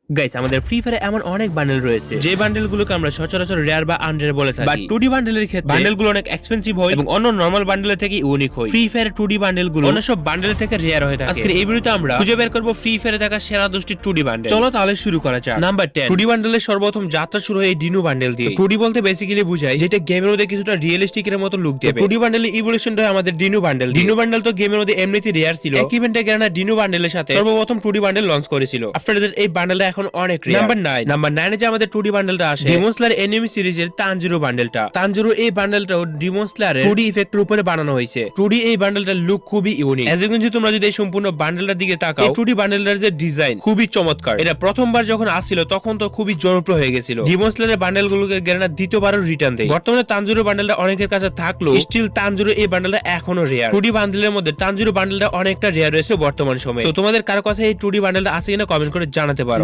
Guys, আমাদের free ফায়ারে এমন অনেক বান্ডেল রয়েছে যে বান্ডেল গুলোকে আমরা সচরাচর রেয়ার বা আনরেয়ার বলে থাকি। বাট 2D বান্ডেলের ক্ষেত্রে বান্ডেল গুলো অনেক এক্সপেন্সিভ হয় এবং অন্য নরমাল বান্ডেলের থেকে ইউনিক হয়। ফ্রি ফায়ার 2D বান্ডেল গুলো অন্য সব বান্ডেলের থেকে রেয়ার হয়ে থাকে। আজকের এই ভিডিওতে আমরা খুঁজে বের করব ফ্রি ফায়ারে থাকা সেরা 10টি 2D বান্ডেল। চলো তাহলে শুরু করা যাক। নাম্বার 10, 2D বান্ডেলের সর্বপ্রথম যাত্রা শুরু হয় এই ডিনু বান্ডেল দিয়ে। 2D বলতে বেসিক্যালি বোঝায় যেটা গেমের মধ্যে কিছুটা রিয়েলিস্টিক এর মতো লুক দেবে। 2D বান্ডেলের ইভলিউশনটা হয় আমাদের ডিনু বান্ডেল। ডিনু বান্ডেল তো গেমের মধ্যে এমনিতেই রেয়ার ছিল। এক ইভেন্টে গেরানা ডিনু বান্ডেলের সাথে সর্বপ্রথম 2D বান্ডেল লঞ্চ করেছিল। আপনাদের এই বান্ডেলটা এখন অনেক রেয়ার। নাম্বার 9 এ যে আমাদের 2D বান্ডেলটা আসে ডিমন স্লেয়ার এনিমি সিরিজের তানজিরো বান্ডেলটা। তানজিরো এই বান্ডেলটাও ডিমন স্লেয়ারের 2D ইফেক্টের উপরে বানানো হয়েছে। 2D এই বান্ডেলটার লুক খুবই ইউনিক। এজ ইউ তোমরা যদি এই সম্পূর্ণ বান্ডেলটার দিকে তাকাও, এই 2D বান্ডেলটার যে ডিজাইন খুবই চমৎকার। এটা প্রথমবার যখন আসছিল তখন তো খুবই জনপ্রিয় হয়ে গেছিল। ডিমন স্লেয়ারের বান্ডেলগুলোকে গেরানা দ্বিতীয়বারও রিটার্ন দেয়। বর্তমানে তানজিরো বান্ডেলটা অনেকের কাছে থাকলো স্টিল তানজিরো এই বান্ডেলটা এখনো রেয়ার। 2D বান্ডেলের মধ্যে তানজিরো বান্ডেলটা অনেকটা রেয়ার রয়েছে বর্তমান সময়ে। তো তোমাদের কার কাছে এই 2D বান্ডেলটা আছে কিনা কমেন্ট করে জানাতে পারো।